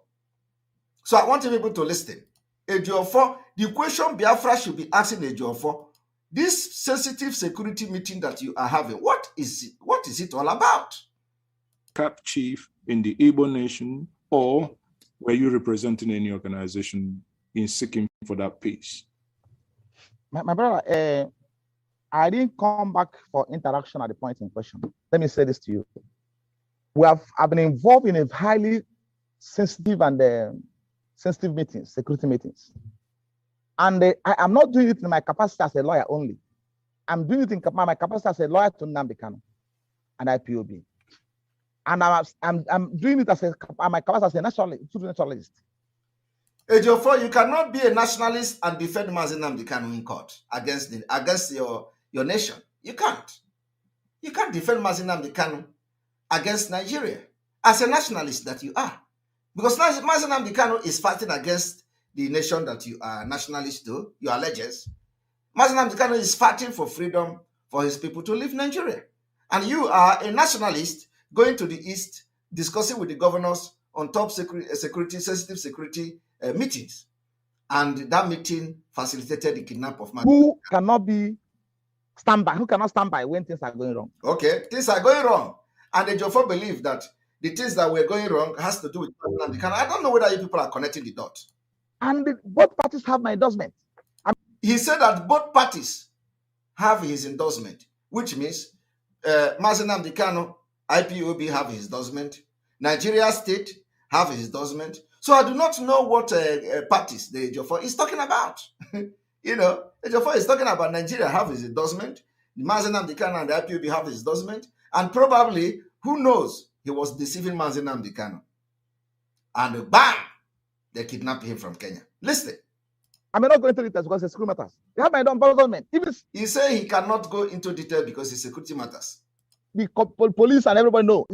So I want people to listen. Ejiofor, the question Biafra should be asking Ejiofor, this sensitive security meeting that you are having, what is it all about? Cap chief in the Igbo nation, or were you representing any organization in seeking for that peace? My brother, I didn't come back for interaction at the point in question. Let me say this to you. I've been involved in a highly sensitive and sensitive meetings, security meetings. And I am not doing it in my capacity as a lawyer only. I'm doing it in my capacity as a lawyer to Nnamdi Kanu and IPOB. And I'm doing it as my capacity as a nationalist. Ejiofor, you cannot be a nationalist and defend Mazi Nnamdi Kanu in court against your nation. You can't. You can't defend Mazi Nnamdi Kanu against Nigeria as a nationalist that you are. Because Mazi Nnamdi Kanu is fighting against the nation that you are nationalist to, you are allegiance. Mazi Nnamdi Kanu is fighting for freedom for his people to leave Nigeria. And you are a nationalist going to the east, discussing with the governors on top sensitive security meetings. And that meeting facilitated the kidnap of Mazi. Who cannot stand by when things are going wrong? Okay, things are going wrong. And Ejiofor believed that the things that were going wrong has to do with Nnamdi Kanu. I don't know whether you people are connecting the dots. And both parties have my endorsement. He said that both parties have his endorsement, which means Mazi Nnamdi Kanu, IPOB have his endorsement, Nigeria State have his endorsement. So I do not know what parties the Ejiofor is talking about. Ejiofor is talking about Nigeria have his endorsement, Mazi Nnamdi Kanu and the IPOB have his endorsement, and probably, who knows, he was deceiving Mazi Nnamdi Kanu. And bam! They kidnapped him from Kenya. Listen. I may not go into details because it's security matters. They have my endorsement. He said he cannot go into detail because it's security matters. The police and everybody know.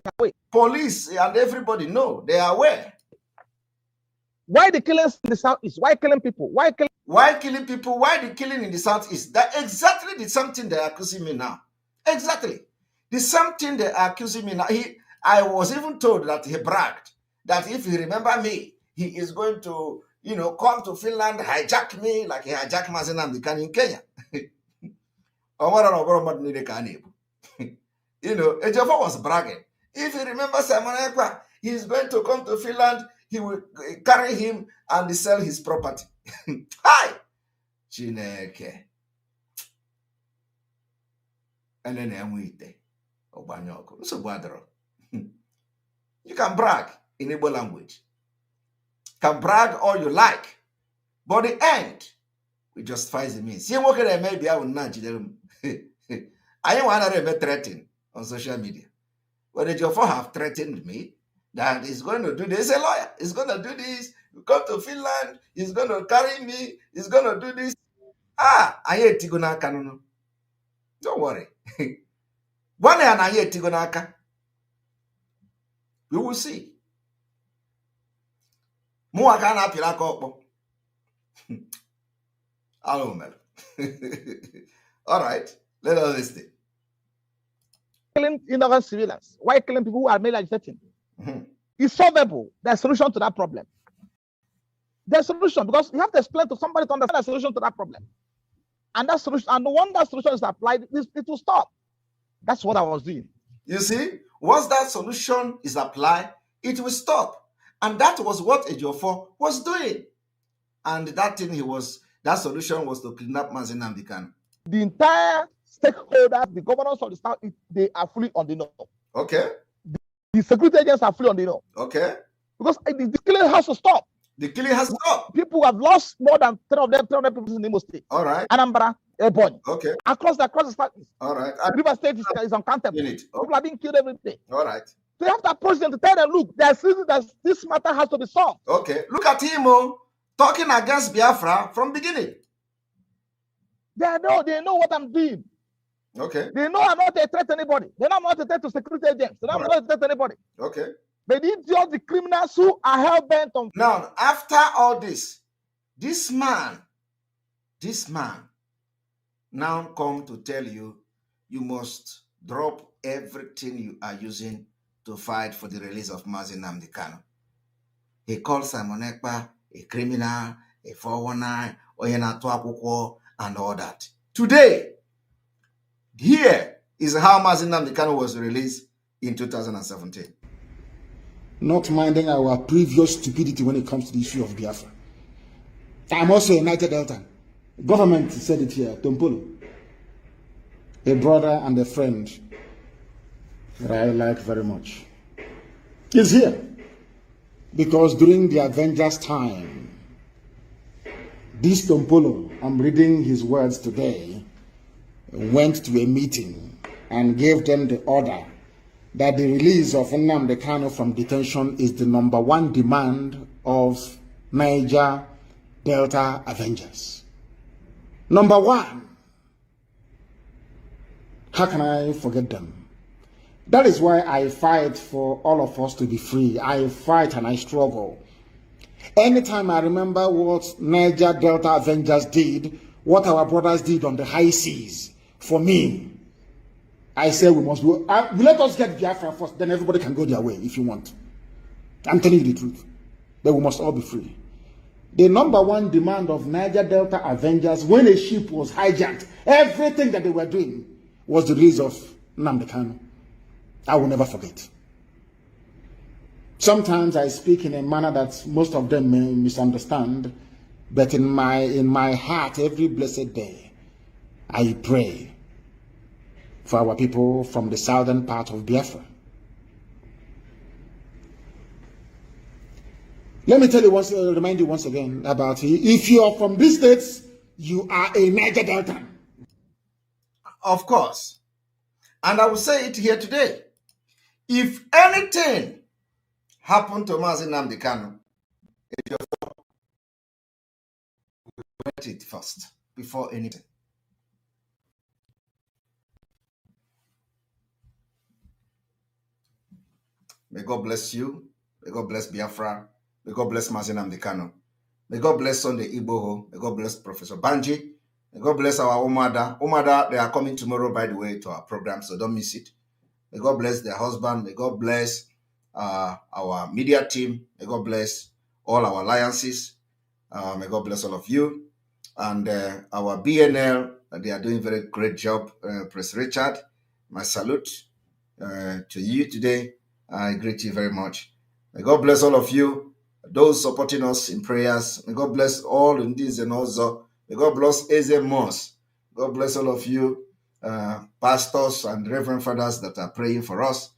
Police and everybody know. They are aware. Why the killings in the southeast? Why killing people? Why killing people? Why the killing in the southeast? That exactly the same thing they are accusing me now. Exactly. The same thing they are accusing me now. I was even told that he bragged that if you remember me, he is going to, come to Finland, hijack me like he hijacked Mazi Nnamdi Kanu in Kenya. Ejiofor was bragging. If you remember Simon Ekpa, he is going to come to Finland, he will carry him and sell his property. Hi! Chineke. And then you can brag in Igbo language. Can brag all you like, but the end we justifies the means. Maybe I will not. I want to threaten on social media. But Ejiofor have threatened me that he's going to do this. He's a lawyer. He's going to do this. You come to Finland. He's going to carry me. He's going to do this. I hate Tigonaka. No. Don't worry. One and I hate Tigonaka. We will see. More can happen like all right, let us listen. Killing innocent civilians. Why killing people who are male agitating? It's solvable. There's a solution to that problem. There's a solution because you have to explain to somebody to understand the solution to that problem. And that solution, and when that solution is applied, it will stop. That's what I was doing. You see, once that solution is applied, it will stop. And that was what Ejiofor was doing. And that solution was to kidnap Mazi Nnamdi Kanu. The entire stakeholders, the governors of the South, they are fully on the know. Okay. The security agents are fully on the know. Okay. Because the killing has to stop. The killing has stopped. People have lost more than 300 people in Imo State. All right. Anambra, Ebonyi. Okay. Across the South. All right. River State is uncountable. Okay. People are being killed every day. All right. So you have to approach them to tell them, look, there's reason that this matter has to be solved. Okay. Look at him talking against Biafra from beginning. They know what I'm doing. Okay. They know I'm not a threat to anybody. They know I'm not a threat to security agents. They know I'm not a threat to anybody. Okay. They need just the criminals who are hell-bent on. Now, after all this man now come to tell you, you must drop everything you are using to fight for the release of Mazi Nnamdi Kanu. He calls Simon Ekpa a criminal, a 419, and all that. Today, here is how Mazi Nnamdi Kanu was released in 2017. Not minding our previous stupidity when it comes to the issue of Biafra. I'm also a Niger Delta. Government said it here, Tompolo. A brother and a friend that I like very much is here. Because during the Avengers time, this Tompolo, I'm reading his words today, went to a meeting and gave them the order that the release of Nnamdi Kanu from detention is the #1 demand of Niger Delta Avengers. #1. How can I forget them? That is why I fight for all of us to be free. I fight and I struggle. Anytime I remember what Niger Delta Avengers did, what our brothers did on the high seas, for me, I say we must go. Let us get Biafra first, then everybody can go their way if you want. I'm telling you the truth. But we must all be free. The #1 demand of Niger Delta Avengers, when a ship was hijacked, everything that they were doing was the release of Nnamdi Kanu. I will never forget. Sometimes I speak in a manner that most of them may misunderstand, but in my heart, every blessed day, I pray for our people from the southern part of Biafra. Let me remind you once again about if you are from these states, you are a Niger Delta. Of course. And I will say it here today. If anything happened to Mazi Nnamdi Kanu, Ejiofor will get it first before anything. May God bless you. May God bless Biafra. May God bless Mazi Nnamdi Kanu. May God bless Sunday Igboho. May God bless Professor Banji. May God bless our Umada. Umada, they are coming tomorrow, by the way, to our program, so don't miss it. May God bless their husband. May God bless our media team. May God bless all our alliances. May God bless all of you. And our BNL, they are doing a very great job. Prince Richard, my salute to you today. I greet you very much. May God bless all of you, those supporting us in prayers. May God bless all in this and also. May God bless Eze Moss. God bless all of you, pastors and reverend fathers that are praying for us.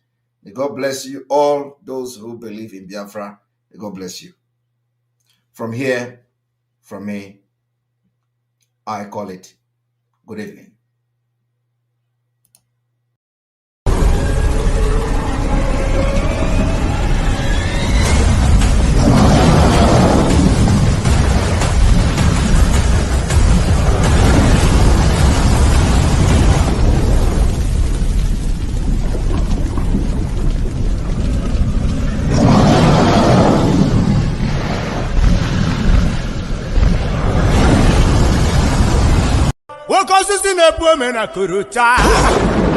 May God bless you all, those who believe in Biafra. May God bless you. From here, from me, I call it good evening. Okosisi na-epu na kuruta.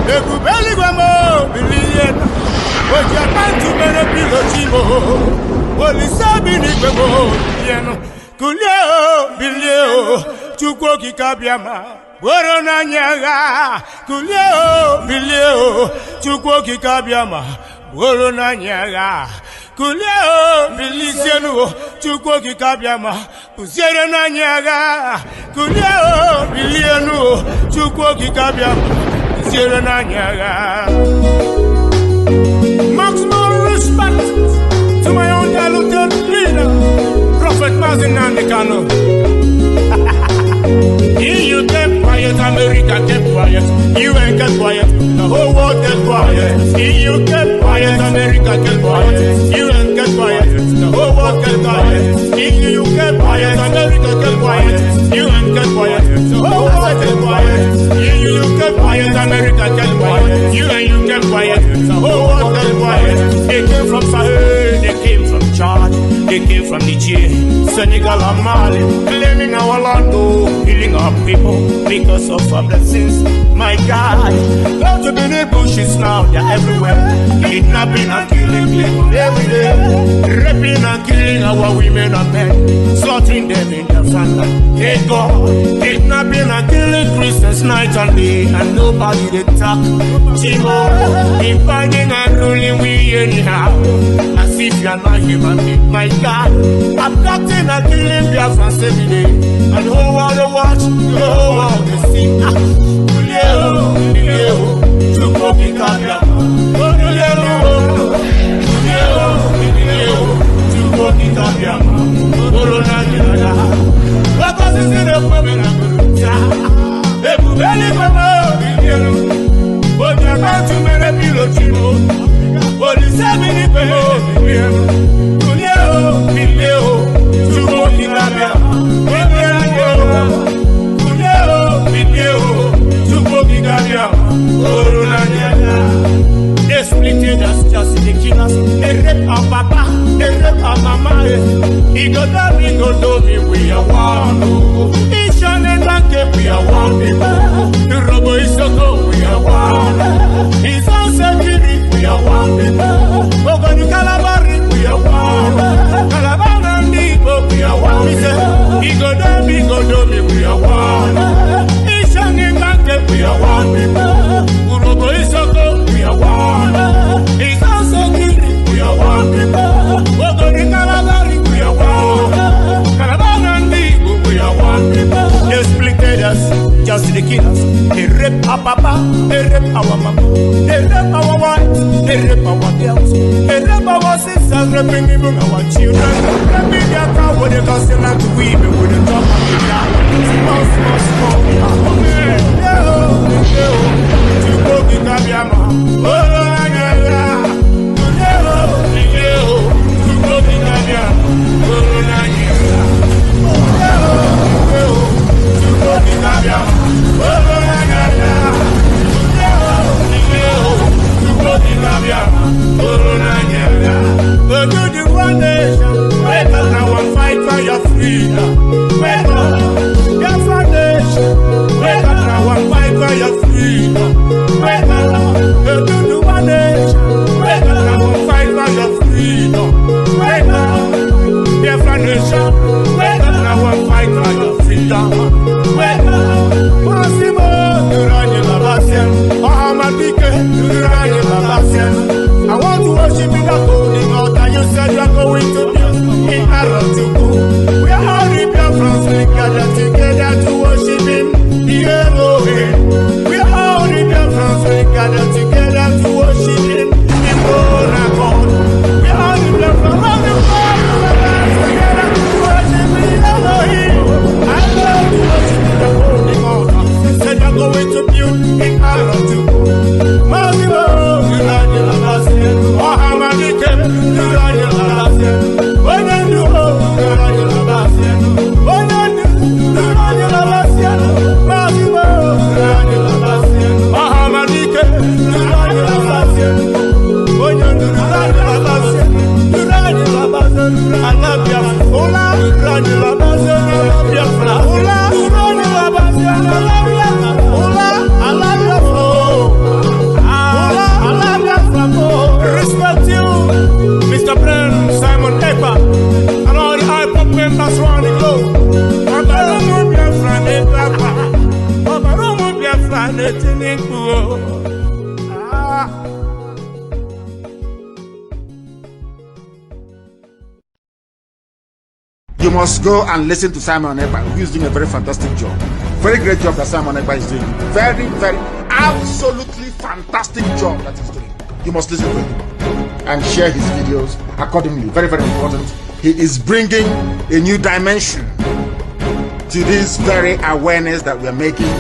Ebubeli gwamo billion. Oja pantu mene pilotimo. Olisabi ni gwamo billion. Kulio bilio. Chukwo kikabiama. Boro na nyaga. Kulio bilio. Chukwo kikabiama. Boro na nyaga. Kulio bilisienu. Chukwo kikabiama. Usiere na nyaga. Kulio bilienu. Chukwo kikabiama. Usiere na nyaga. Maximum respect to my own diluted leader, Prophet Mazin Nandekano. You kept quiet, America kept quiet. You ain't kept quiet, the whole world kept quiet. You kept quiet, America kept quiet. You ain't kept quiet, the whole world kept quiet. You kept quiet, America kept quiet. You ain't kept quiet, the whole world kept quiet. You kept quiet, America kept quiet. You kept quiet, the whole world kept quiet. They came from Sahel, they came from Chad, they came from Niger, Senegal and Mali, claiming our land, healing our people because of our blessings. My God, go to the bushes now, they're everywhere. Kidnapping and killing people every day. Raping and killing our women and men, slaughtering them in their family. Hey God, kidnapping and killing Christians night and day, and nobody they talk. Timo, dividing and ruling we anyhow, as if you're not human being. My God, abducting and killing their fans every day, and whole world to watch, the whole world to see. They splitted us just in the killers. They rape our papa, they rape our mama. He go down, we we are one. Each and every bank, we are one people. The robo is so good, we are one. He's on security, we are one people. Ogo ni Calabari, we are one. Calabar and Igbo, we are one. He go down, we are one. Each and every bank, we are one people. Robo is so good, we are one. He's on security, we are one people. Ogo ni Calabari, we are one. Calabar and Igbo, we are one people. They splitted us, just the killers. They rape our papa, they rape our mama, they rape our wives, they rape our girls, they rape our sisters, raping even our children, raping their car with the custom and to women with the top of the car. Small, small, Go to the one nation, wake up now and fight for your freedom. Wake up. tuning pool. You must go and listen to Simon Ekpa, who is doing a very fantastic job. Very great job that Simon Ekpa is doing. Very, very, absolutely fantastic job that he's doing. You must listen to him and share his videos accordingly. Very, very important. He is bringing a new dimension to this very awareness that we're making,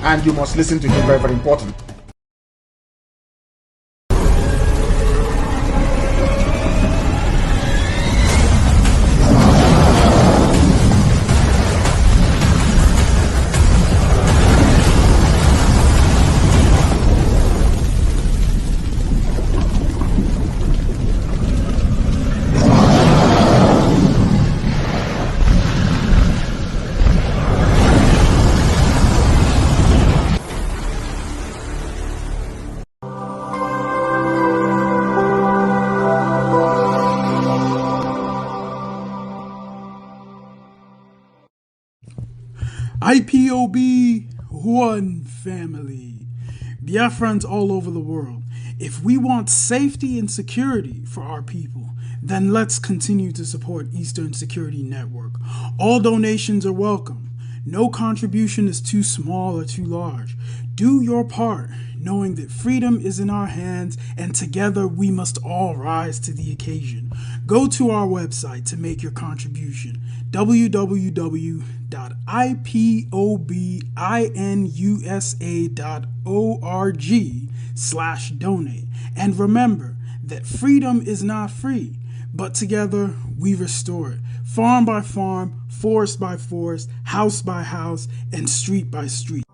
and you must listen to him. Very, very important. IPOB, one family. Biafrans all over the world. If we want safety and security for our people, then let's continue to support Eastern Security Network. All donations are welcome. No contribution is too small or too large. Do your part, knowing that freedom is in our hands, and together we must all rise to the occasion. Go to our website to make your contribution, www.ipobinUSA.org/donate. And remember that freedom is not free, but together we restore it. Farm by farm, forest by forest, house by house, and street by street.